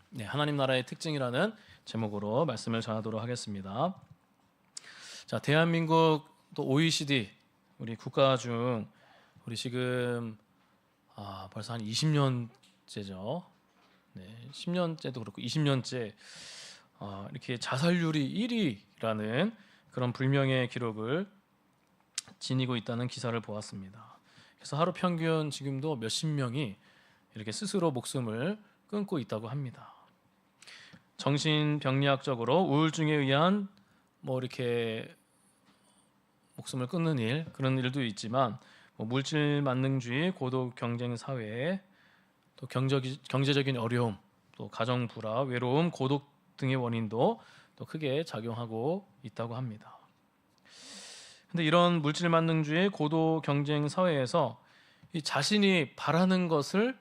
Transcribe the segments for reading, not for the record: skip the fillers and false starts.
네, 하나님 나라의 특징이라는 제목으로 말씀을 전하도록 하겠습니다. 자, 대한민국 또 OECD 우리 국가 중 우리 지금 벌써 한 20년째죠. 네, 10년째도 그렇고 20년째 이렇게 자살률이 1위라는 그런 불명예 기록을 지니고 있다는 기사를 보았습니다. 그래서 하루 평균 지금도 몇십 명이 이렇게 스스로 목숨을 끊고 있다고 합니다. 정신병리학적으로 우울증에 의한 이렇게 목숨을 끊는 일, 그런 일도 있지만 물질 만능주의, 고도 경쟁 사회, 또 경제적인 어려움, 또 가정 불화, 외로움, 고독 등의 원인도 또 크게 작용하고 있다고 합니다. 근데 이런 물질 만능주의, 고도 경쟁 사회에서 이 자신이 바라는 것을,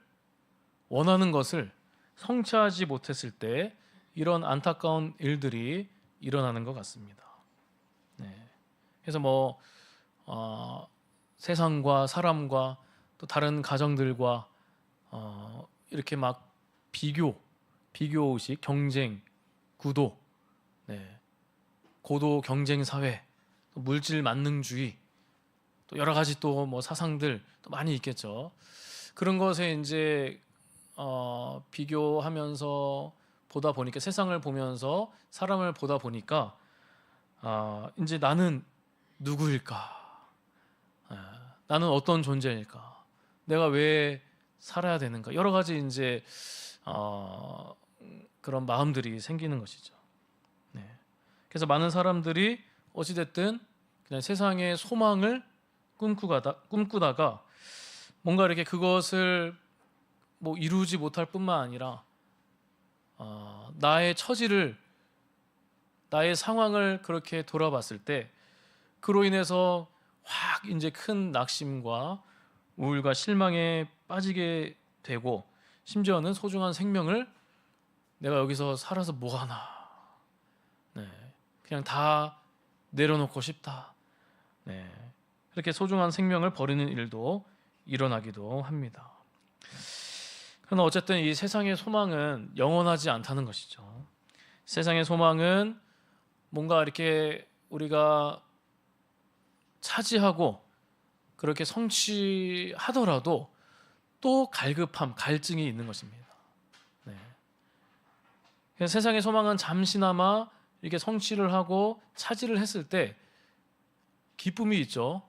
원하는 것을 성취하지 못했을 때 이런 안타까운 일들이 일어나는 것 같습니다. 네. 그래서 세상과 사람과 또 다른 가정들과 이렇게 막 비교의식, 경쟁, 구도, 네. 고도 경쟁 사회, 또 물질 만능주의, 또 여러 가지 또 사상들 또 많이 있겠죠. 그런 것에 이제 비교하면서 보다 보니까, 세상을 보면서 사람을 보다 보니까 이제 나는 누구일까? 나는 어떤 존재일까? 내가 왜 살아야 되는가? 여러 가지 이제 그런 마음들이 생기는 것이죠. 네. 그래서 많은 사람들이 어찌됐든 그냥 세상의 소망을 꿈꾸다가 뭔가 이렇게 그것을 이루지 못할 뿐만 아니라 나의 처지를, 나의 상황을 그렇게 돌아봤을 때 그로 인해서 확 이제 큰 낙심과 우울과 실망에 빠지게 되고, 심지어는 소중한 생명을 내가 여기서 살아서 뭐 하나, 네, 그냥 다 내려놓고 싶다, 네, 그렇게 소중한 생명을 버리는 일도 일어나기도 합니다. 그러나 어쨌든 이 세상의 소망은 영원하지 않다는 것이죠. 세상의 소망은 뭔가 이렇게 우리가 차지하고 그렇게 성취하더라도 또 갈급함, 갈증이 있는 것입니다. 네. 그래서 세상의 소망은 잠시나마 이렇게 성취를 하고 차지를 했을 때 기쁨이 있죠.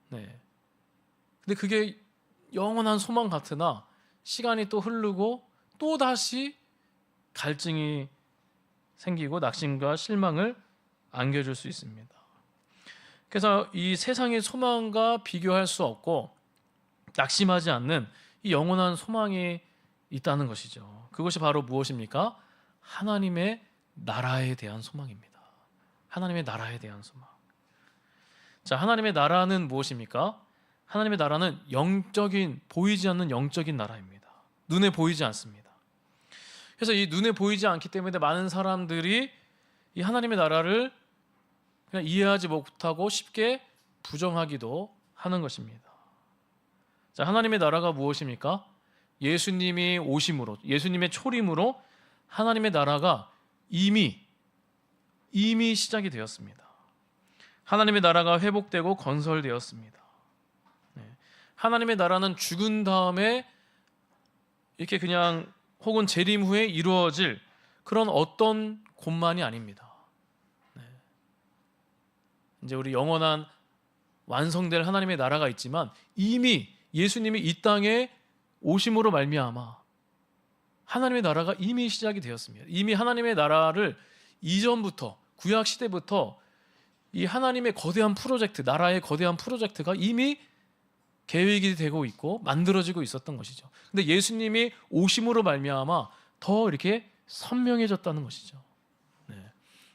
네. 근데 그게 영원한 소망 같으나 시간이 또 흐르고 또 다시 갈증이 생기고 낙심과 실망을 안겨줄 수 있습니다. 그래서 이 세상의 소망과 비교할 수 없고 낙심하지 않는 이 영원한 소망이 있다는 것이죠. 그것이 바로 무엇입니까? 하나님의 나라에 대한 소망입니다. 하나님의 나라에 대한 소망. 자, 하나님의 나라는 무엇입니까? 하나님의 나라는 영적인, 보이지 않는 영적인 나라입니다. 눈에 보이지 않습니다. 그래서 이 눈에 보이지 않기 때문에 많은 사람들이 이 하나님의 나라를 그냥 이해하지 못하고 쉽게 부정하기도 하는 것입니다. 자, 하나님의 나라가 무엇입니까? 예수님이 오심으로, 예수님의 초림으로 하나님의 나라가 이미 시작이 되었습니다. 하나님의 나라가 회복되고 건설되었습니다. 네. 하나님의 나라는 죽은 다음에 이렇게 그냥 혹은 재림 후에 이루어질 그런 어떤 곳만이 아닙니다. 네. 이제 우리 영원한 완성될 하나님의 나라가 있지만 이미 예수님이 이 땅에 오심으로 말미암아 하나님의 나라가 이미 시작이 되었습니다. 이미 하나님의 나라를 이전부터, 구약 시대부터 이 하나님의 거대한 프로젝트, 나라의 거대한 프로젝트가 이미 계획이 되고 있고 만들어지고 있었던 것이죠. 근데 예수님이 오심으로 말미암아 더 이렇게 선명해졌다는 것이죠. 네.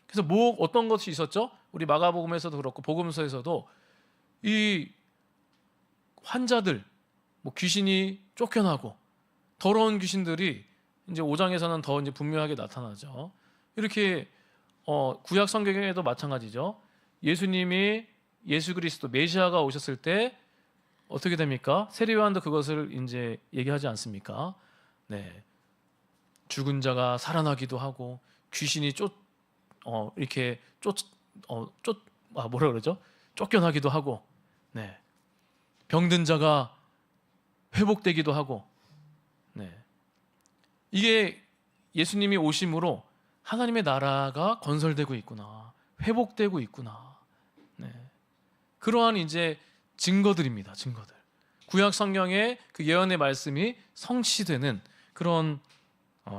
그래서 어떤 것이 있었죠? 우리 마가복음에서도 그렇고 복음서에서도 이 환자들, 귀신이 쫓겨나고 더러운 귀신들이 이제 5장에서는 더 이제 분명하게 나타나죠. 이렇게 구약 성경에도 마찬가지죠. 예수님이, 예수 그리스도 메시아가 오셨을 때 어떻게 됩니까? 세례요한도 그것을 이제 얘기하지 않습니까? 네, 죽은 자가 살아나기도 하고 귀신이 이렇게 뭐라 그러죠? 쫓겨나기도 하고, 네, 병든 자가 회복되기도 하고, 네, 이게 예수님이 오심으로 하나님의 나라가 건설되고 있구나, 회복되고 있구나. 네, 그러한 이제 증거들입니다. 증거들. 구약 성경의 그 예언의 말씀이 성취되는 그런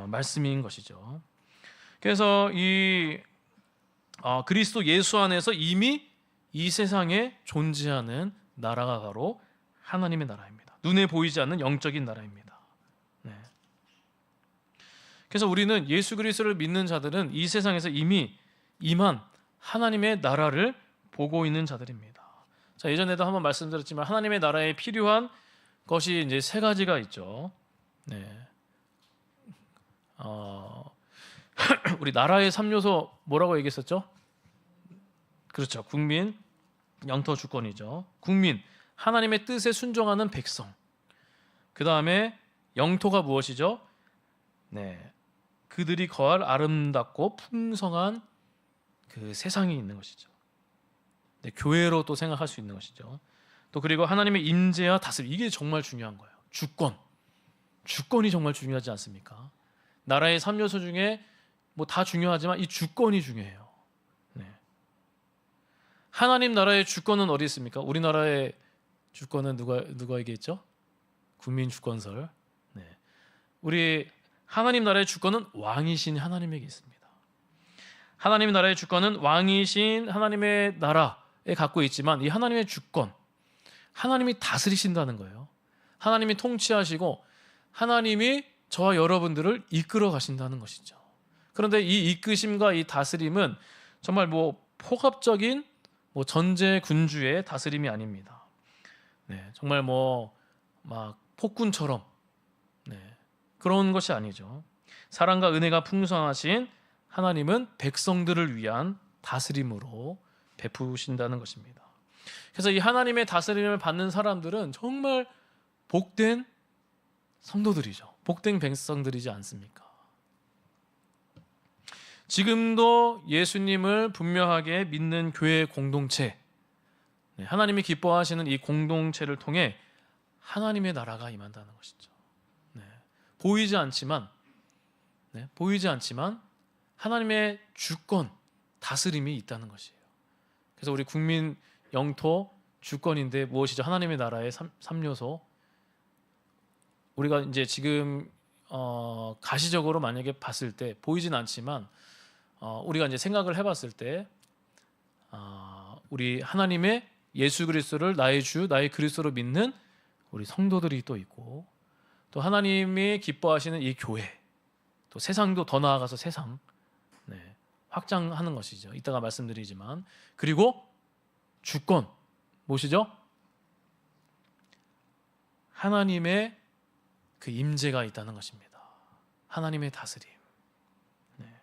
말씀인 것이죠. 그래서 이 그리스도 예수 안에서 이미 이 세상에 존재하는 나라가 바로 하나님의 나라입니다. 눈에 보이지 않는 영적인 나라입니다. 네. 그래서 우리는 예수 그리스도를 믿는 자들은 이 세상에서 이미 임한 하나님의 나라를 보고 있는 자들입니다. 자, 예전에도 한번 말씀드렸지만 하나님의 나라에 필요한 것이 이제 세 가지가 있죠. 네. 우리 나라의 3요소 뭐라고 얘기했었죠? 그렇죠. 국민, 영토, 주권이죠. 국민, 하나님의 뜻에 순종하는 백성. 그 다음에 영토가 무엇이죠? 네, 그들이 거할 아름답고 풍성한 그 세상이 있는 것이죠. 네, 교회로 또 생각할 수 있는 것이죠. 또 그리고 하나님의 임재와 다스림, 이게 정말 중요한 거예요. 주권이 정말 중요하지 않습니까? 나라의 3요소 중에 뭐 다 중요하지만 이 주권이 중요해요. 네. 하나님 나라의 주권은 어디 있습니까? 우리나라의 주권은 누가에게 있죠? 국민 주권설. 네. 우리 하나님 나라의 주권은 왕이신 하나님에게 있습니다. 하나님 나라의 주권은 왕이신 하나님의 나라에 갖고 있지만 이 하나님의 주권, 하나님이 다스리신다는 거예요. 하나님이 통치하시고 하나님이 저와 여러분들을 이끌어 가신다는 것이죠. 그런데 이 이끄심과 이 다스림은 정말 뭐 폭압적인 뭐 전제 군주의 다스림이 아닙니다. 네, 정말 뭐 막 폭군처럼, 네, 그런 것이 아니죠. 사랑과 은혜가 풍성하신 하나님은 백성들을 위한 다스림으로 베푸신다는 것입니다. 그래서 이 하나님의 다스림을 받는 사람들은 정말 복된 성도들이죠. 복된 백성들이지 않습니까? 지금도 예수님을 분명하게 믿는 교회 공동체, 하나님이 기뻐하시는 이 공동체를 통해 하나님의 나라가 임한다는 것이죠. 네, 보이지 않지만 하나님의 주권, 다스림이 있다는 것이에요. 그래서 우리 국민, 영토, 주권인데 무엇이죠? 하나님의 나라의 3요소. 우리가 이제 지금 가시적으로 만약에 봤을 때 보이진 않지만 우리가 이제 생각을 해봤을 때 우리 하나님의 예수 그리스도를 나의 주, 나의 그리스도로 믿는 우리 성도들이 또 있고, 또 하나님이 기뻐하시는 이 교회, 또 세상도 더 나아가서 세상, 네, 확장하는 것이죠. 이따가 말씀드리지만, 그리고 주권 무엇이죠? 하나님의 그 임재가 있다는 것입니다. 하나님의 다스림. 네.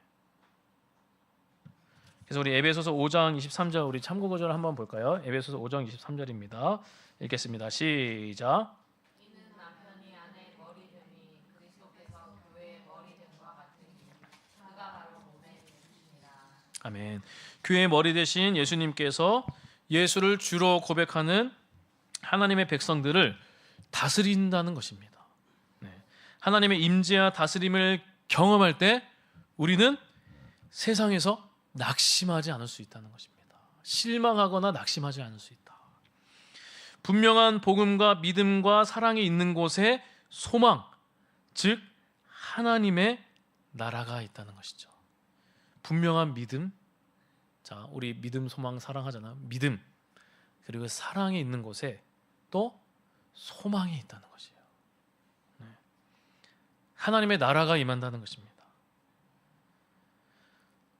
그래서 우리 에베소서 5장 23절 우리 참고 구절을 한번 볼까요? 에베소서 5장 23절입니다. 읽겠습니다. 시작. 이는 남편이 아내의 머리 됨이 그리스도께서 교회의 머리 됨과 같으니 그가 바로 몸의 그리스도입니다. 아멘. 교회의 머리 되신 예수님께서 예수를 주로 고백하는 하나님의 백성들을 다스린다는 것입니다. 네. 하나님의 임재와 다스림을 경험할 때 우리는 세상에서 낙심하지 않을 수 있다는 것입니다. 실망하거나 낙심하지 않을 수 있다. 분명한 복음과 믿음과 사랑이 있는 곳에 소망, 즉 하나님의 나라가 있다는 것이죠. 분명한 믿음, 자, 우리 믿음, 소망, 사랑 하잖아요. 믿음, 그리고 사랑이 있는 곳에 또 소망이 있다는 것이에요. 네. 하나님의 나라가 임한다는 것입니다.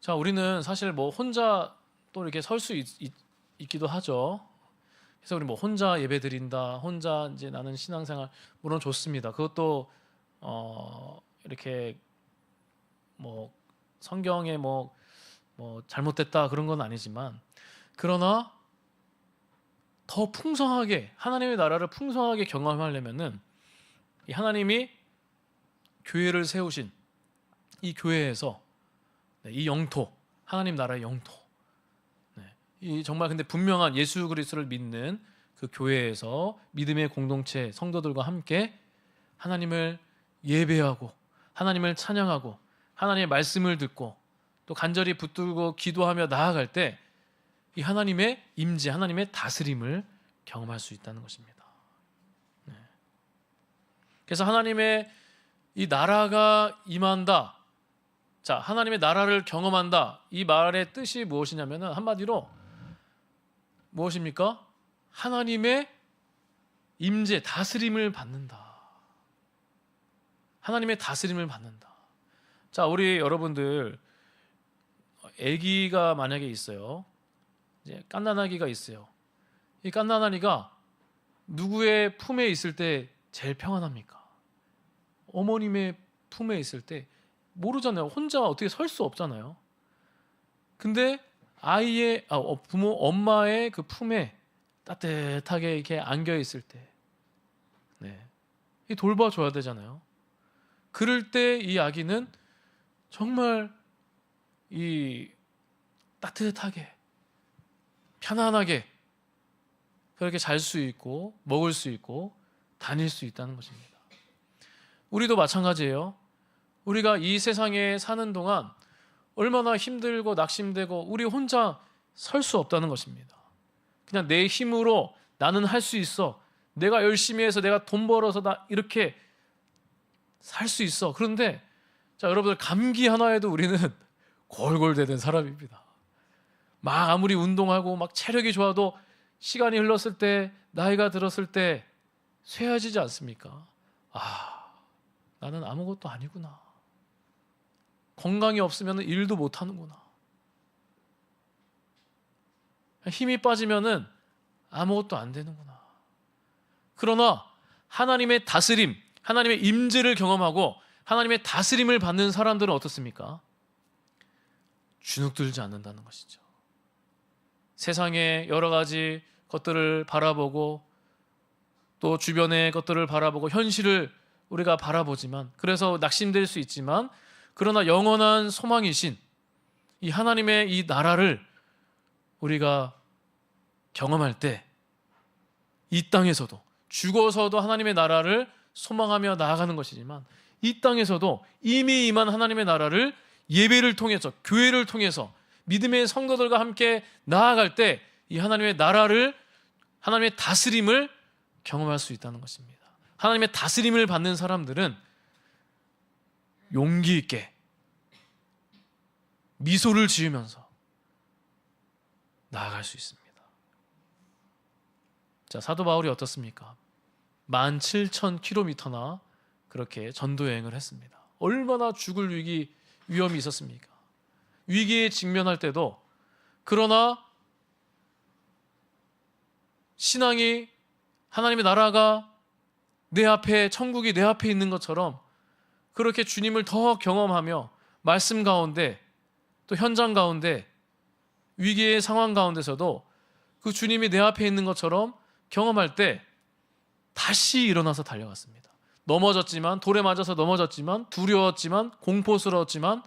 자, 우리는 사실 뭐 혼자 또 이렇게 설 수 있기도 하죠. 그래서 우리 뭐 혼자 예배 드린다, 혼자 이제 나는 신앙생활 물론 좋습니다. 그것도 이렇게 뭐 성경에 뭐 잘못됐다 그런 건 아니지만, 그러나 더 풍성하게 하나님의 나라를 풍성하게 경험하려면은 이 하나님이 교회를 세우신 이 교회에서 이 영토, 하나님 나라의 영토, 이 정말 근데 분명한 예수 그리스도를 믿는 그 교회에서 믿음의 공동체 성도들과 함께 하나님을 예배하고 하나님을 찬양하고 하나님의 말씀을 듣고 또 간절히 붙들고 기도하며 나아갈 때 이 하나님의 임재, 하나님의 다스림을 경험할 수 있다는 것입니다. 그래서 하나님의 이 나라가 임한다. 자, 하나님의 나라를 경험한다. 이 말의 뜻이 무엇이냐면은 한마디로 무엇입니까? 하나님의 임재, 다스림을 받는다. 하나님의 다스림을 받는다. 자, 우리 여러분들 아기가 만약에 있어요. 이제 갓난아기가 있어요. 이 갓난아기가 누구의 품에 있을 때 제일 평안합니까? 어머님의 품에 있을 때 모르잖아요. 혼자 어떻게 설 수 없잖아요. 근데 아이의 부모 엄마의 그 품에 따뜻하게 이렇게 안겨 있을 때, 이 돌봐줘야 되잖아요. 그럴 때 이 아기는 정말 이 따뜻하게 편안하게 그렇게 잘 수 있고 먹을 수 있고 다닐 수 있다는 것입니다. 우리도 마찬가지예요. 우리가 이 세상에 사는 동안 얼마나 힘들고 낙심되고 우리 혼자 설 수 없다는 것입니다. 그냥 내 힘으로 나는 할 수 있어. 내가 열심히 해서 내가 돈 벌어서 나 이렇게 살 수 있어. 그런데 자, 여러분들 감기 하나에도 우리는 골골대는 사람입니다. 막 아무리 운동하고 막 체력이 좋아도 시간이 흘렀을 때 나이가 들었을 때 쇠해지지 않습니까? 나는 아무것도 아니구나. 건강이 없으면 일도 못 하는구나. 힘이 빠지면은 아무것도 안 되는구나. 그러나 하나님의 다스림, 하나님의 임재를 경험하고 하나님의 다스림을 받는 사람들은 어떻습니까? 주눅들지 않는다는 것이죠. 세상의 여러 가지 것들을 바라보고 또 주변의 것들을 바라보고 현실을 우리가 바라보지만 그래서 낙심될 수 있지만 그러나 영원한 소망이신 이 하나님의 이 나라를 우리가 경험할 때 이 땅에서도 죽어서도 하나님의 나라를 소망하며 나아가는 것이지만 이 땅에서도 이미 임한 하나님의 나라를 예배를 통해서 교회를 통해서 믿음의 성도들과 함께 나아갈 때 이 하나님의 나라를 하나님의 다스림을 경험할 수 있다는 것입니다. 하나님의 다스림을 받는 사람들은 용기 있게 미소를 지으면서 나아갈 수 있습니다. 자, 사도 바울이 어떻습니까? 17,000km나 그렇게 전도 여행을 했습니다. 얼마나 죽을 위험이 있었습니까? 위기에 직면할 때도 그러나 신앙이 하나님의 나라가 내 앞에 천국이 내 앞에 있는 것처럼 그렇게 주님을 더 경험하며 말씀 가운데 또 현장 가운데 위기의 상황 가운데서도 그 주님이 내 앞에 있는 것처럼 경험할 때 다시 일어나서 달려갔습니다. 넘어졌지만 돌에 맞아서 넘어졌지만 두려웠지만 공포스러웠지만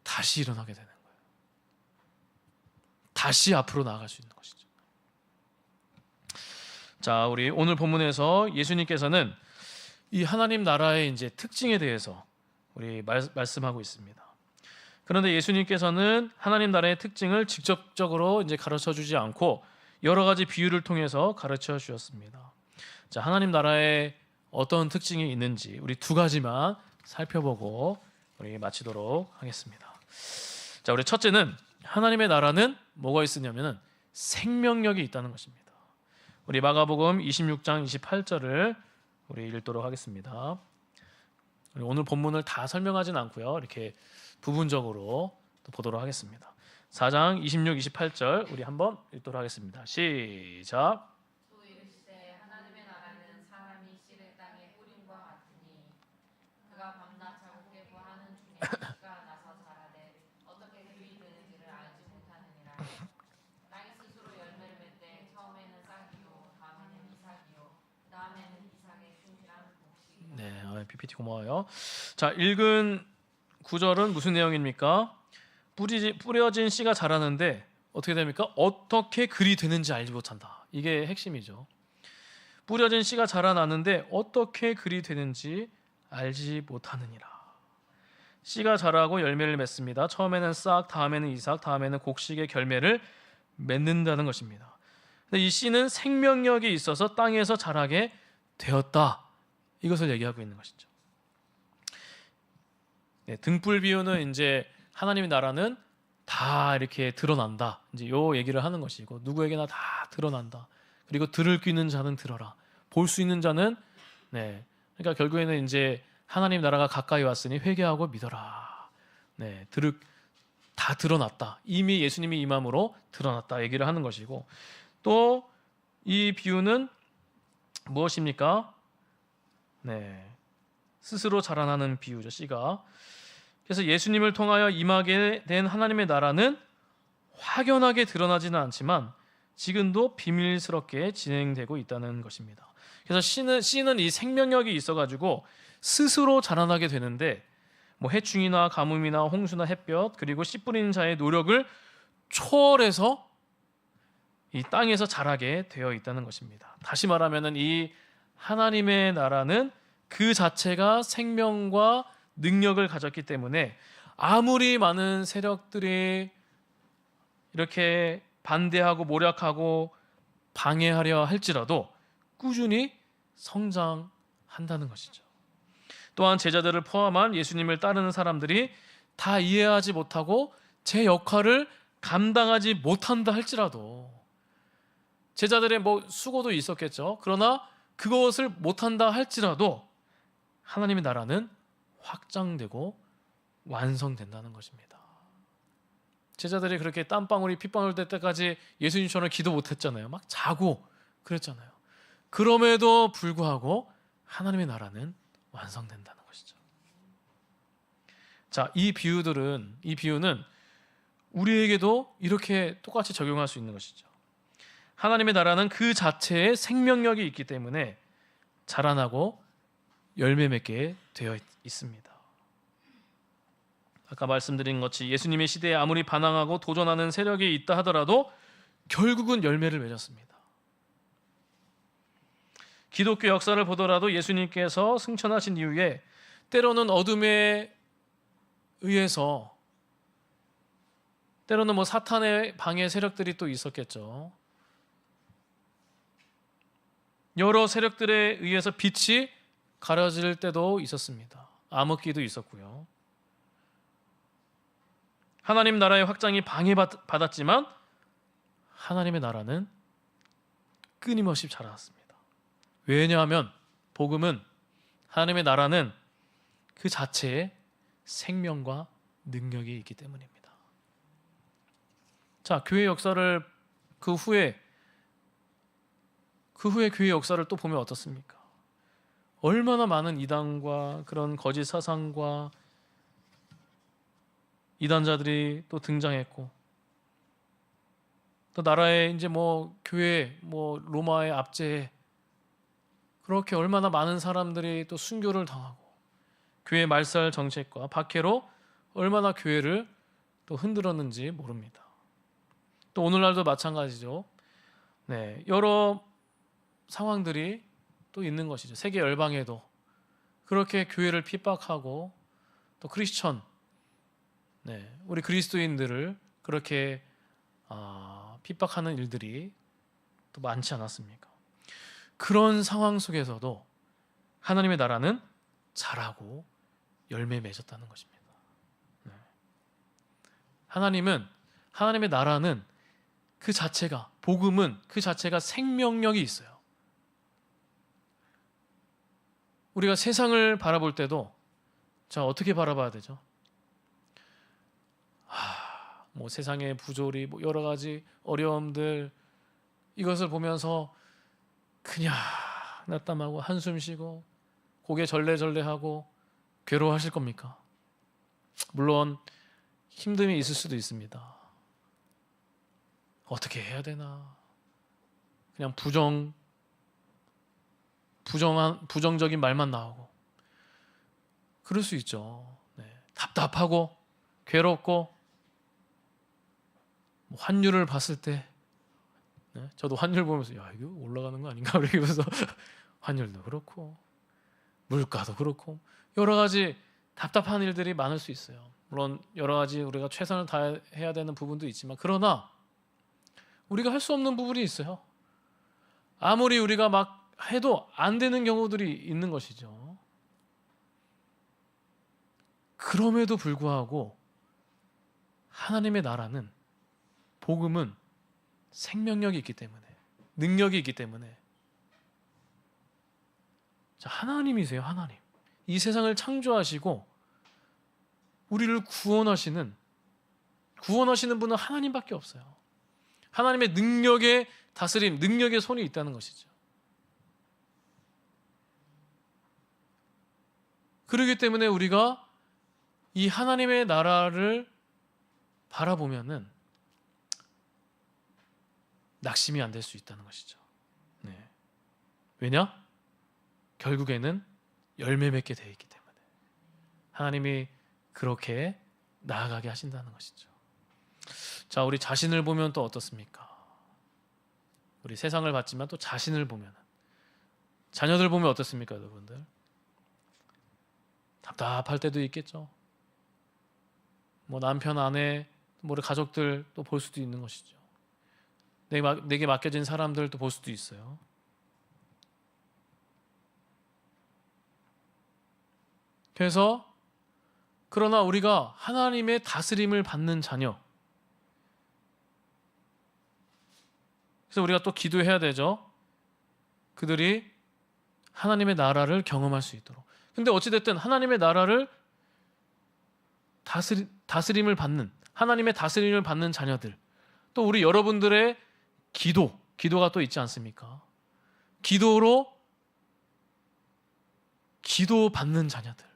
다시 일어나게 되는 거예요. 다시 앞으로 나아갈 수 있는 것이죠. 자, 우리 오늘 본문에서 예수님께서는 이 하나님 나라의 이제 특징에 대해서 우리 말씀하고 있습니다. 그런데 예수님께서는 하나님 나라의 특징을 직접적으로 이제 가르쳐 주지 않고 여러 가지 비유를 통해서 가르쳐 주셨습니다. 자, 하나님 나라에 어떤 특징이 있는지 우리 두 가지만 살펴보고 우리 마치도록 하겠습니다. 자, 우리 첫째는 하나님의 나라는 뭐가 있으냐면은 생명력이 있다는 것입니다. 우리 마가복음 26장 28절을 우리 읽도록 하겠습니다. 우리 오늘 본문을 다 설명하진 않고요. 이렇게 부분적으로 또 보도록 하겠습니다. 4장 26, 28절 우리 한번 읽도록 하겠습니다. 시작. 또 이르시되 하나님의 나라는 사람이 씨를 땅에 뿌림과 같으니 그가 밤낮 자국에 구하는 중에 씨가 나서 자라되 어떻게 그리 되는지를 알지 못하느니라. 땅이 스스로 PPT 고마워요. 자, 읽은 구절은 무슨 내용입니까? 뿌려진 씨가 자라는데 어떻게 됩니까? 어떻게 그리 되는지 알지 못한다. 이게 핵심이죠. 뿌려진 씨가 자라나는데 어떻게 그리 되는지 알지 못하느니라. 씨가 자라고 열매를 맺습니다. 처음에는 싹, 다음에는 이삭, 다음에는 곡식의 결매를 맺는다는 것입니다. 근데 이 씨는 생명력이 있어서 땅에서 자라게 되었다. 이것을 얘기하고 있는 것이죠. 네, 등불 비유는 이제 하나님의 나라는 다 이렇게 드러난다. 이제 요 얘기를 하는 것이고 누구에게나 다 드러난다. 그리고 들을 귀 있는 자는 들어라. 볼 수 있는 자는 네. 그러니까 결국에는 이제 하나님 나라가 가까이 왔으니 회개하고 믿어라. 네, 다 드러났다. 이미 예수님이 임함으로 드러났다. 얘기를 하는 것이고 또 이 비유는 무엇입니까? 네, 스스로 자라나는 비유죠. 씨가. 그래서 예수님을 통하여 임하게 된 하나님의 나라는 확연하게 드러나지는 않지만 지금도 비밀스럽게 진행되고 있다는 것입니다. 그래서 씨는 이 생명력이 있어가지고 스스로 자라나게 되는데 뭐 해충이나 가뭄이나 홍수나 햇볕 그리고 씨 뿌리는 자의 노력을 초월해서 이 땅에서 자라게 되어 있다는 것입니다. 다시 말하면은 이 하나님의 나라는 그 자체가 생명과 능력을 가졌기 때문에 아무리 많은 세력들이 이렇게 반대하고 모략하고 방해하려 할지라도 꾸준히 성장한다는 것이죠. 또한 제자들을 포함한 예수님을 따르는 사람들이 다 이해하지 못하고 제 역할을 감당하지 못한다 할지라도 제자들의 뭐 수고도 있었겠죠. 그러나 그것을 못한다 할지라도 하나님의 나라는 확장되고 완성된다는 것입니다. 제자들이 그렇게 땀방울이 핏방울 될 때까지 예수님처럼 기도 못했잖아요. 막 자고 그랬잖아요. 그럼에도 불구하고 하나님의 나라는 완성된다는 것이죠. 자, 이 비유는 우리에게도 이렇게 똑같이 적용할 수 있는 것이죠. 하나님의 나라는 그 자체에 생명력이 있기 때문에 자라나고 열매 맺게 되어 있습니다. 아까 말씀드린 것이 예수님의 시대에 아무리 반항하고 도전하는 세력이 있다 하더라도 결국은 열매를 맺었습니다. 기독교 역사를 보더라도 예수님께서 승천하신 이후에 때로는 어둠에 의해서 때로는 뭐 사탄의 방해 세력들이 또 있었겠죠. 여러 세력들에 의해서 빛이 가려질 때도 있었습니다. 암흑기도 있었고요. 하나님 나라의 확장이 방해받았지만 하나님의 나라는 끊임없이 자라났습니다. 왜냐하면 복음은 하나님의 나라는 그 자체에 생명과 능력이 있기 때문입니다. 자, 교회 역사를 그 후에 교회 역사를 또 보면 어떻습니까? 얼마나 많은 이단과 그런 거짓 사상과 이단자들이 또 등장했고 또 나라에 이제 뭐 교회 뭐 로마의 압제에 그렇게 얼마나 많은 사람들이 또 순교를 당하고 교회 말살 정책과 박해로 얼마나 교회를 또 흔들었는지 모릅니다. 또 오늘날도 마찬가지죠. 네, 여러 상황들이 또 있는 것이죠. 세계 열방에도 그렇게 교회를 핍박하고 또 크리스천, 네, 우리 그리스도인들을 그렇게 핍박하는 일들이 또 많지 않았습니까? 그런 상황 속에서도 하나님의 나라는 자라고 열매 맺었다는 것입니다. 네. 하나님의 나라는 그 자체가, 복음은 그 자체가 생명력이 있어요. 우리가 세상을 바라볼 때도 자, 어떻게 바라봐야 되죠? 뭐 세상의 부조리, 뭐 여러 가지 어려움들 이것을 보면서 그냥 낙담하고 한숨 쉬고 고개 절레절레하고 괴로워하실 겁니까? 물론 힘듦이 있을 수도 있습니다. 어떻게 해야 되나? 그냥 부정적인 말만 나오고 그럴 수 있죠. 네. 답답하고 괴롭고 뭐 환율을 봤을 때 네? 저도 환율 보면서 야 이거 올라가는 거 아닌가 이러면서 환율도 그렇고 물가도 그렇고 여러 가지 답답한 일들이 많을 수 있어요. 물론 여러 가지 우리가 최선을 다해야 되는 부분도 있지만 그러나 우리가 할 수 없는 부분이 있어요. 아무리 우리가 막 해도 안 되는 경우들이 있는 것이죠. 그럼에도 불구하고 하나님의 나라는 복음은 생명력이 있기 때문에 능력이 있기 때문에 자, 하나님이세요. 하나님. 이 세상을 창조하시고 우리를 구원하시는 분은 하나님밖에 없어요. 하나님의 능력의 다스림, 능력의 손이 있다는 것이죠. 그렇기 때문에 우리가 이 하나님의 나라를 바라보면은 낙심이 안 될 수 있다는 것이죠. 네. 왜냐? 결국에는 열매 맺게 되어 있기 때문에 하나님이 그렇게 나아가게 하신다는 것이죠. 자, 우리 자신을 보면 또 어떻습니까? 우리 세상을 봤지만 또 자신을 보면 자녀들 보면 어떻습니까, 여러분들? 답답할 때도 있겠죠. 뭐 남편, 아내, 뭐 우리 가족들 또 볼 수도 있는 것이죠. 내게 맡겨진 사람들도 볼 수도 있어요. 그래서 그러나 우리가 하나님의 다스림을 받는 자녀, 그래서 우리가 또 기도해야 되죠. 그들이 하나님의 경험할 수 있도록. 근데 어찌됐든 하나님의 나라를 다스림을 받는, 하나님의 다스림을 받는 자녀들, 또 우리 여러분들의 기도가 또 있지 않습니까? 기도 받는 자녀들.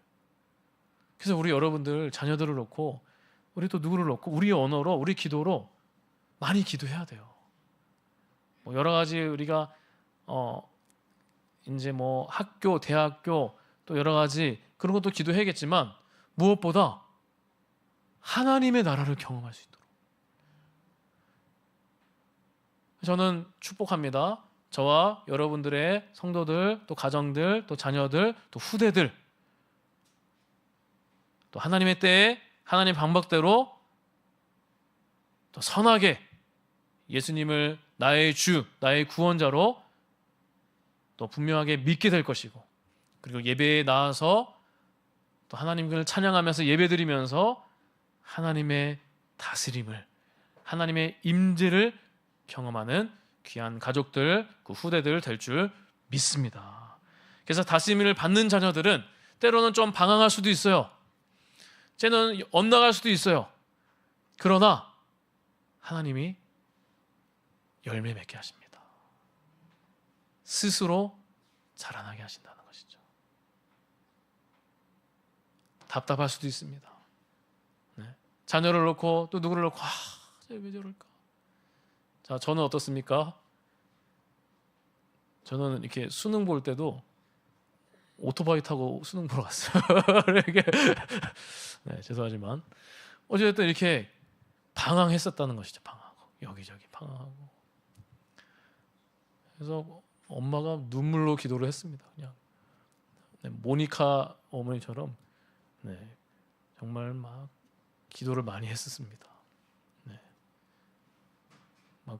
그래서 우리 여러분들 자녀들을 놓고 우리 또 누구를 놓고 우리 언어로 우리 기도로 많이 기도해야 돼요. 뭐 여러 가지 우리가 이제 뭐 학교, 대학교 또 여러 가지 그런 것도 기도해야겠지만 무엇보다 하나님의 나라를 경험할 수 있도록 저는 축복합니다. 저와 여러분들의 성도들, 또 가정들, 또 자녀들, 또 후대들 또 하나님의 때에 하나님 방법대로 또 선하게 예수님을 나의 주, 나의 구원자로 또 분명하게 믿게 될 것이고 그리고 예배에 나와서 또 하나님을 찬양하면서 예배드리면서 하나님의 다스림을 하나님의 임재를 경험하는 귀한 가족들, 그 후대들 될 줄 믿습니다. 그래서 다스림을 받는 자녀들은 때로는 좀 방황할 수도 있어요. 쟤는 엇나갈 수도 있어요. 그러나 하나님이 열매 맺게 하십니다. 스스로 자라나게 하신다는 것이죠. 답답할 수도 있습니다. 네. 자녀를 놓고 또 누구를 놓고 쟤 왜 저럴까? 자, 저는 어떻습니까? 저는 이렇게 수능 볼 때도 오토바이 타고 수능 보러 갔어요. 이렇게 네, 죄송하지만 어쨌든 이렇게 방황했었다는 것이죠. 방황하고 여기저기 방황하고 그래서 엄마가 눈물로 기도를 했습니다. 그냥 네, 모니카 어머니처럼 네, 정말 막 기도를 많이 했었습니다. 네. 막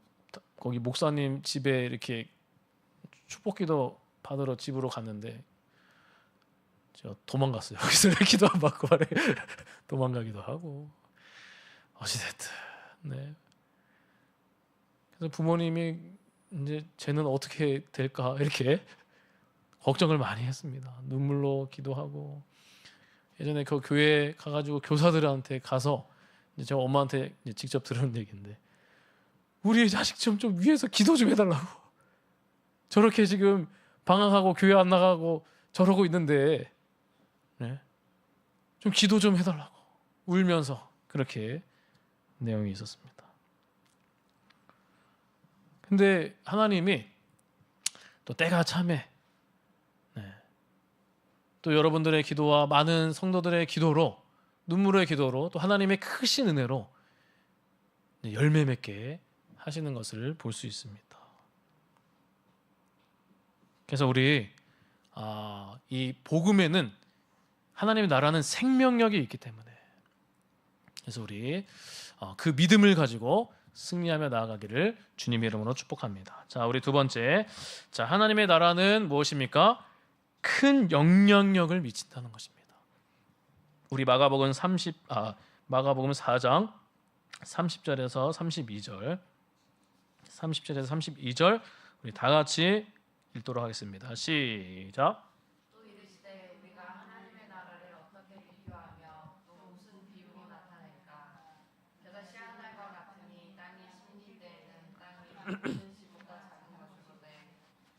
거기 목사님 집에 이렇게 축복기도 받으러 집으로 갔는데 제가 도망갔어요. 여기서 기도 안 받고 말해 도망가기도 하고 어찌됐든 네. 그래서 부모님이 이제 쟤는 어떻게 될까 이렇게 걱정을 많이 했습니다. 눈물로 기도하고 예전에 그 교회 가가지고 교사들한테 가서 이제 저 엄마한테 이제 직접 들은 얘기인데 우리 자식 좀 위해서 기도 좀 해달라고 저렇게 지금 방황하고 교회 안 나가고 저러고 있는데 네? 좀 기도 좀 해달라고 울면서 그렇게 내용이 있었습니다. 근데 하나님이 또 때가 참에 네. 또 여러분들의 기도와 많은 성도들의 기도로, 눈물의 기도로, 또 하나님의 크신 은혜로 열매 맺게 하시는 것을 볼 수 있습니다. 그래서 우리 이 복음에는 하나님의 나라는 생명력이 있기 때문에, 그래서 우리 그 믿음을 가지고 승리하며 나아가기를 주님의 이름으로 축복합니다. 자, 우리 두 번째, 자, 하나님의 나라는 무엇입니까? 큰 영향력을 미친다는 것입니다. 우리 마가복음 4장 30절에서 32절, 30절에서 32절 우리 다 같이 읽도록 하겠습니다. 시작. 또 이르시되 우리가 하나님의 나라를 어떻게 비교하며 또 무슨 비유로 나타낼까? 겨자씨 한 알과 같으니 땅이 심길 때에는 땅이 모든 씨보다 작은 것이로되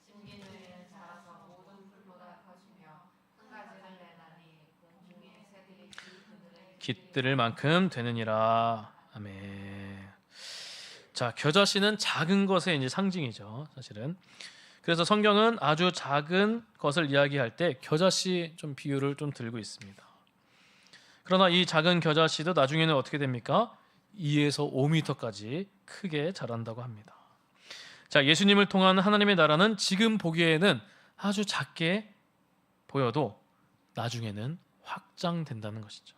심긴 후에는 자라서 모든 풀보다 커지며 한 가지를 내나니 공중의 새들이 그들의 깃들을 만큼 되느니라. 아멘. 자, 겨자씨는 작은 것의 이제 상징이죠, 사실은. 그래서 성경은 아주 작은 것을 이야기할 때 겨자씨 좀 비유를 좀 들고 있습니다. 그러나 이 작은 겨자씨도 나중에는 어떻게 됩니까? 2에서 5m까지 크게 자란다고 합니다. 자, 예수님을 통한 하나님의 나라는 지금 보기에는 아주 작게 보여도 나중에는 확장된다는 것이죠.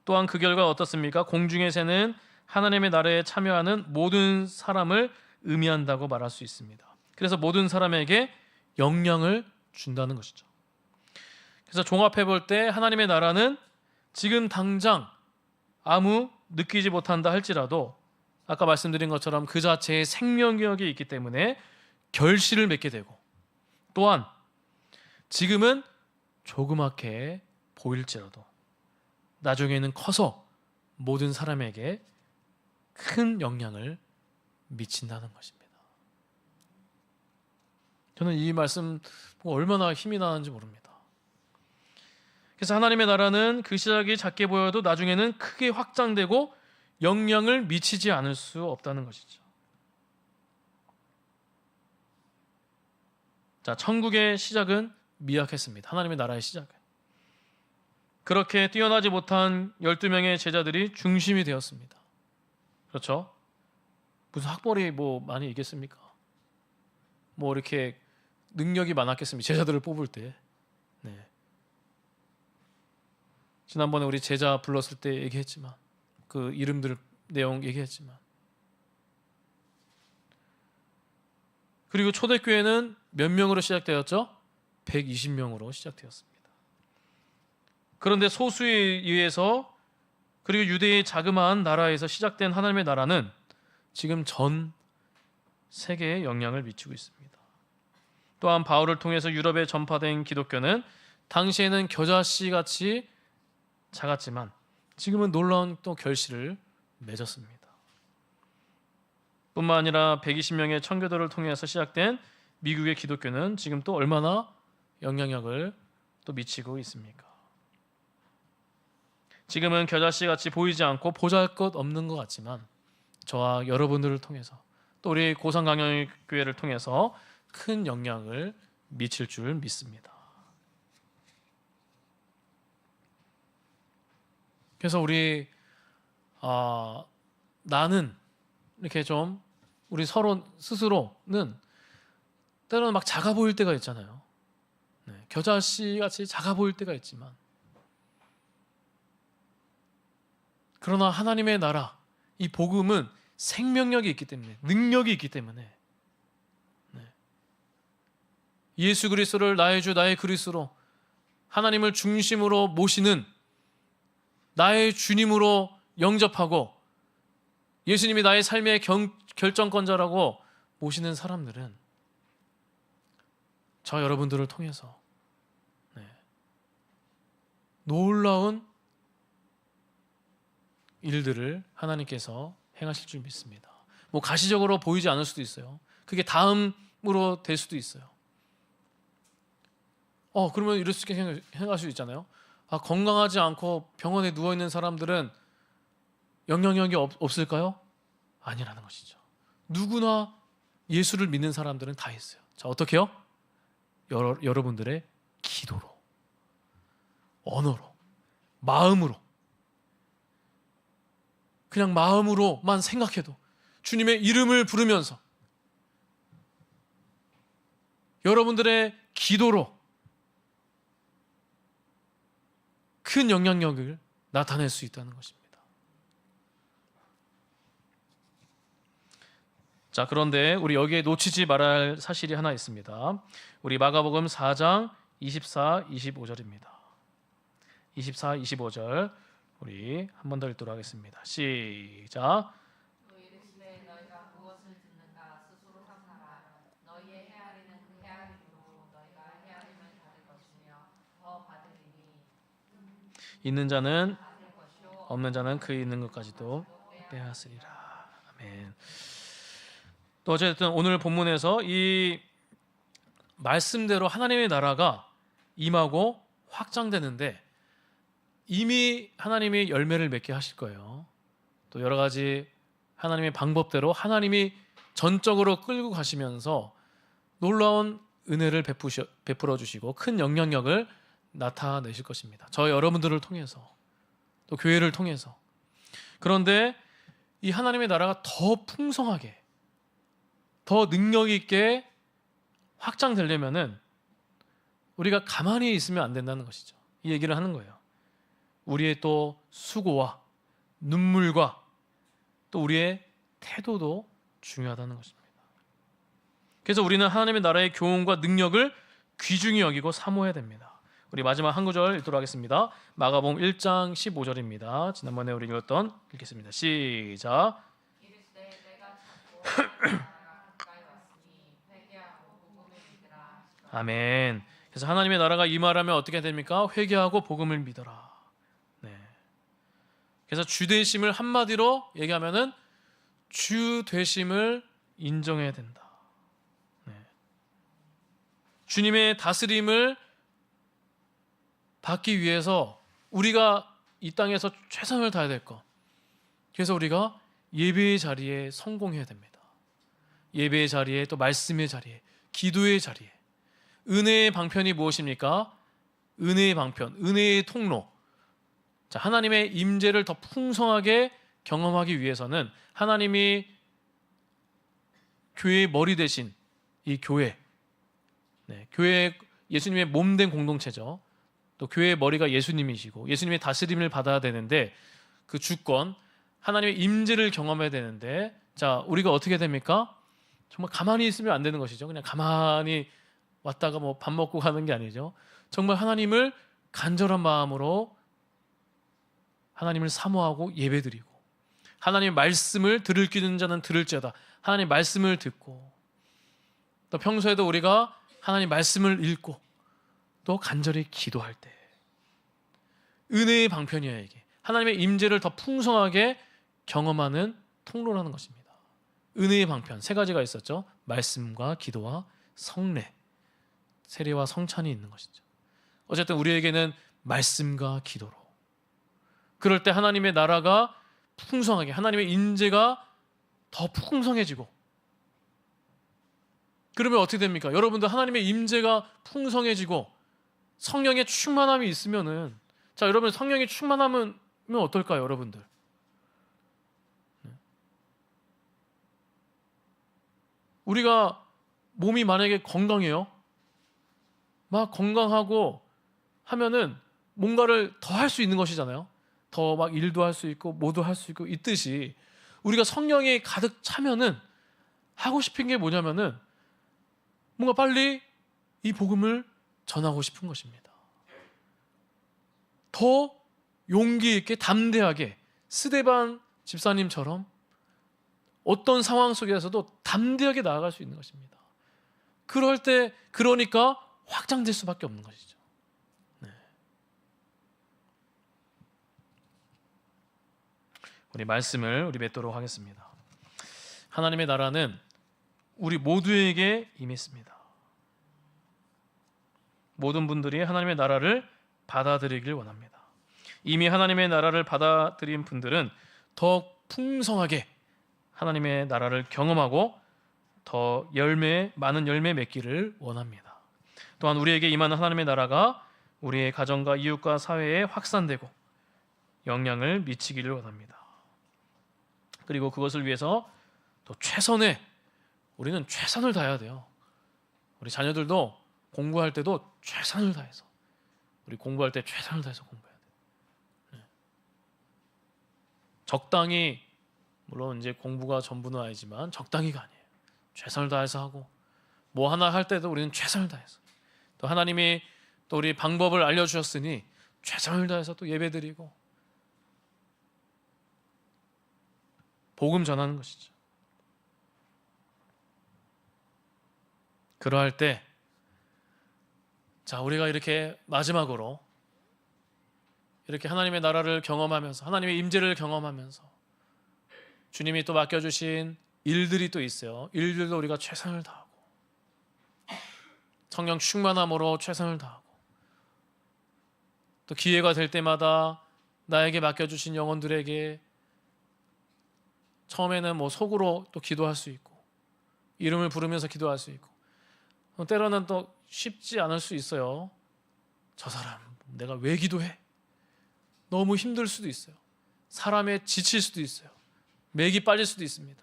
또한 그 결과 어떻습니까? 공중의 새는 하나님의 나라에 참여하는 모든 사람을 의미한다고 말할 수 있습니다. 그래서 모든 사람에게 영향을 준다는 것이죠. 그래서 종합해 볼 때 하나님의 나라는 지금 당장 아무 느끼지 못한다 할지라도 아까 말씀드린 것처럼 그 자체의 생명력이 있기 때문에 결실을 맺게 되고, 또한 지금은 조그맣게 보일지라도 나중에는 커서 모든 사람에게 큰 영향을 미친다는 것입니다. 저는 이 말씀 보고 얼마나 힘이 나는지 모릅니다. 그래서 하나님의 나라는 그 시작이 작게 보여도 나중에는 크게 확장되고 영향을 미치지 않을 수 없다는 것이죠. 자, 천국의 시작은 미약했습니다. 하나님의 나라의 시작은. 그렇게 뛰어나지 못한 12명의 제자들이 중심이 되었습니다. 그렇죠? 무슨 학벌이 많이 있겠습니까? 이렇게 능력이 많았겠습니까? 제자들을 뽑을 때. 네. 지난번에 우리 제자 불렀을 때 얘기했지만, 그 이름들 내용 얘기했지만, 그리고 초대교회는 몇 명으로 시작되었죠? 120명으로 시작되었습니다. 그런데 소수에 의해서, 그리고 유대의 자그마한 나라에서 시작된 하나님의 나라는 지금 전 세계에 영향을 미치고 있습니다. 또한 바울을 통해서 유럽에 전파된 기독교는 당시에는 겨자씨 같이 작았지만 지금은 놀라운 또 결실을 맺었습니다. 뿐만 아니라 120명의 청교도를 통해서 시작된 미국의 기독교는 지금 또 얼마나 영향력을 또 미치고 있습니까? 지금은 겨자씨 같이 보이지 않고 보잘것없는 것 같지만 저와 여러분들을 통해서, 또 우리 고산강영교회를 통해서 큰 영향을 미칠 줄 믿습니다. 그래서 우리 나는 이렇게 좀 우리 서로 스스로는 때로는 막 작아 보일 때가 있잖아요. 네, 겨자씨 같이 작아 보일 때가 있지만, 그러나 하나님의 나라, 이 복음은 생명력이 있기 때문에, 능력이 있기 때문에, 예수 그리스도를 나의 주 나의 그리스도로, 하나님을 중심으로 모시는 나의 주님으로 영접하고 예수님이 나의 삶의 결정권자라고 모시는 사람들은 저 여러분들을 통해서 놀라운 일들을 하나님께서 행하실 줄 믿습니다. 가시적으로 보이지 않을 수도 있어요. 그게 다음으로 될 수도 있어요. 그러면 이럴 수 있게 생각할 수 있잖아요. 건강하지 않고 병원에 누워있는 사람들은 영향력이 없을까요? 아니라는 것이죠. 누구나 예수를 믿는 사람들은 다 있어요. 자, 어떻게요? 여러분들의 기도로, 언어로, 마음으로, 그냥 마음으로만 생각해도 주님의 이름을 부르면서 여러분들의 기도로 큰 영향력을 나타낼 수 있다는 것입니다. 자, 그런데 우리 여기에 놓치지 말아야 할 사실이 하나 있습니다. 우리 마가복음 4장 24, 25절입니다. 24, 25절 우리 한 번 더 읽도록 하겠습니다. 시작. 또 이르시되 너희가 무엇을 듣는가 스스로 상상하라. 너희의 헤아리는 그 헤아림으로 너희가 헤아림을 받을 것이며 더 받으리니 있는 자는 받을 것이요 없는 자는 그 있는 것까지도 빼앗으리라. 아멘. 또 어쨌든 오늘 본문에서 이 말씀대로 하나님의 나라가 임하고 확장되는데 이미 하나님이 열매를 맺게 하실 거예요. 또 여러 가지 하나님의 방법대로 하나님이 전적으로 끌고 가시면서 놀라운 은혜를 베풀어 주시고 큰 영향력을 나타내실 것입니다. 저 여러분들을 통해서 또 교회를 통해서. 그런데 이 하나님의 나라가 더 풍성하게 더 능력 있게 확장되려면은 우리가 가만히 있으면 안 된다는 것이죠. 이 얘기를 하는 거예요. 우리의 또 수고와 눈물과 또 우리의 태도도 중요하다는 것입니다. 그래서 우리는 하나님의 나라의 교훈과 능력을 귀중히 여기고 사모해야 됩니다. 우리 마지막 한 구절 읽도록 하겠습니다. 마가복음 1장 15절입니다. 지난번에 우리 읽겠습니다. 시작. 이르시되 내가 찾고 나라가 가까이 왔으니 회개하고 복음을 믿으라. 아멘. 그래서 하나님의 나라가 임하려면 어떻게 됩니까? 회개하고 복음을 믿어라. 네. 그래서 주 되심을 한마디로 얘기하면은 주 되심을 인정해야 된다. 네. 주님의 다스림을 받기 위해서 우리가 이 땅에서 최선을 다해야 될 것. 그래서 우리가 예배의 자리에 성공해야 됩니다. 예배의 자리에 또 말씀의 자리에 기도의 자리에 은혜의 방편이 무엇입니까? 은혜의 방편, 은혜의 통로. 자, 하나님의 임재를 더 풍성하게 경험하기 위해서는 하나님이 교회의 머리 대신 이 교회, 네, 교회 예수님의 몸된 공동체죠. 또 교회의 머리가 예수님이시고 예수님의 다스림을 받아야 되는데 그 주권, 하나님의 임재를 경험해야 되는데 자, 우리가 어떻게 됩니까? 정말 가만히 있으면 안 되는 것이죠. 그냥 가만히 왔다가 뭐 밥 먹고 가는 게 아니죠. 정말 하나님을 간절한 마음으로 하나님을 사모하고 예배드리고 하나님의 말씀을 들을 귀 있는 자는 들을지어다. 하나님의 말씀을 듣고 또 평소에도 우리가 하나님의 말씀을 읽고 또 간절히 기도할 때 은혜의 방편이야 이게. 하나님의 임재를 더 풍성하게 경험하는 통로라는 것입니다. 은혜의 방편 세 가지가 있었죠. 말씀과 기도와 성례, 세례와 성찬이 있는 것이죠. 어쨌든 우리에게는 말씀과 기도로 그럴 때 하나님의 나라가 풍성하게 하나님의 임재가 더 풍성해지고 그러면 어떻게 됩니까? 여러분들 하나님의 임재가 풍성해지고 성령의 충만함이 있으면은 자 여러분 성령의 충만함은 어떨까요, 여러분들? 우리가 몸이 만약에 건강해요. 막 건강하고 하면은 뭔가를 더 할 수 있는 것이잖아요. 더 막 일도 할 수 있고 뭐도 할 수 있고 있듯이 우리가 성령이 가득 차면은 하고 싶은 게 뭐냐면은 뭔가 빨리 이 복음을 전하고 싶은 것입니다. 더 용기 있게 담대하게 스데반 집사님처럼 어떤 상황 속에서도 담대하게 나아갈 수 있는 것입니다. 그럴 때 그러니까 확장될 수밖에 없는 것이죠. 네. 우리 말씀을 우리 맺도록 하겠습니다. 하나님의 나라는 우리 모두에게 임했습니다. 모든 분들이 하나님의 나라를 받아들이길 원합니다. 이미 하나님의 나라를 받아들인 분들은 더 풍성하게 하나님의 나라를 경험하고 더 많은 열매 맺기를 원합니다. 또한 우리에게 임하는 하나님의 나라가 우리의 가정과 이웃과 사회에 확산되고 영향을 미치기를 원합니다. 그리고 그것을 위해서 또 우리는 최선을 다해야 돼요. 우리 자녀들도 공부할 때도 최선을 다해서, 우리 공부할 때 최선을 다해서 공부해야 돼요. 적당히, 물론 이제 공부가 전부는 아니지만 적당히가 아니에요. 최선을 다해서 하고, 뭐 하나 할 때도 우리는 최선을 다해서, 또 하나님이 또 우리 방법을 알려주셨으니 최선을 다해서 또 예배드리고 복음 전하는 것이죠. 그러할 때, 자, 우리가 이렇게 마지막으로 이렇게 하나님의 나라를 경험하면서, 하나님의 임재를 경험하면서 주님이 또 맡겨주신 일들이 또 있어요. 일들도 우리가 최선을 다하고, 성령 충만함으로 최선을 다하고, 또 기회가 될 때마다 나에게 맡겨주신 영혼들에게 처음에는 뭐 속으로 또 기도할 수 있고, 이름을 부르면서 기도할 수 있고, 때로는 또 쉽지 않을 수 있어요. 저 사람 내가 왜 기도해? 너무 힘들 수도 있어요. 사람에 지칠 수도 있어요. 맥이 빠질 수도 있습니다.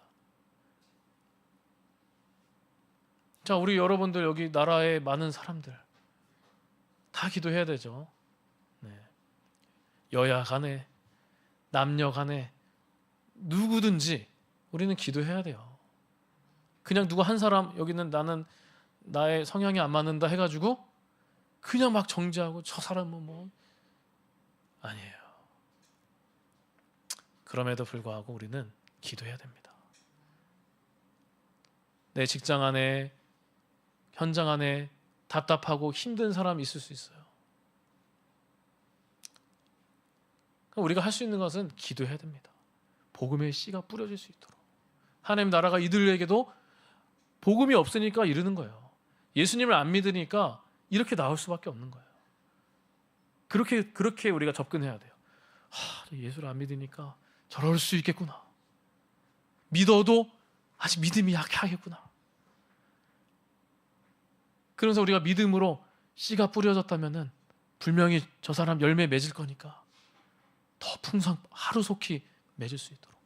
자, 우리 여러분들 여기 나라의 많은 사람들 다 기도해야 되죠. 네. 여야 간에, 남녀 간에, 누구든지 우리는 기도해야 돼요. 그냥 누구 한 사람, 여기는 나는 나의 성향이 안 맞는다 해가지고 그냥 막 정죄하고 저 사람은 뭐, 아니에요. 그럼에도 불구하고 우리는 기도해야 됩니다. 내 직장 안에, 현장 안에 답답하고 힘든 사람이 있을 수 있어요. 우리가 할 수 있는 것은 기도해야 됩니다. 복음의 씨가 뿌려질 수 있도록. 하나님 나라가 이들에게도 복음이 없으니까 이르는 거예요. 예수님을 안 믿으니까 이렇게 나올 수밖에 없는 거예요. 그렇게 우리가 접근해야 돼요. 예수를 안 믿으니까 저럴 수 있겠구나. 믿어도 아직 믿음이 약하겠구나. 그래서 우리가 믿음으로 씨가 뿌려졌다면은 분명히 저 사람 열매 맺을 거니까 더 하루속히 맺을 수 있도록,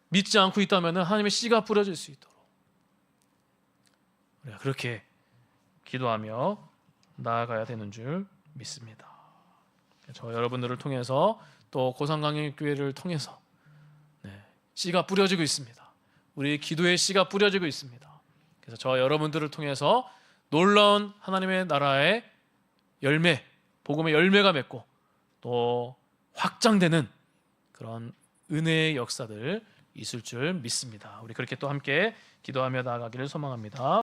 믿지 않고 있다면은 하나님의 씨가 뿌려질 수 있도록 우리가 그렇게 기도하며 나아가야 되는 줄 믿습니다. 저 여러분들을 통해서 또 고산강일교회를 통해서 씨가 뿌려지고 있습니다. 우리 기도의 씨가 뿌려지고 있습니다. 그래서 저 여러분들을 통해서 놀라운 하나님의 나라의 열매, 복음의 열매가 맺고 또 확장되는 그런 은혜의 역사들 있을 줄 믿습니다. 우리 그렇게 또 함께 기도하며 나아가기를 소망합니다.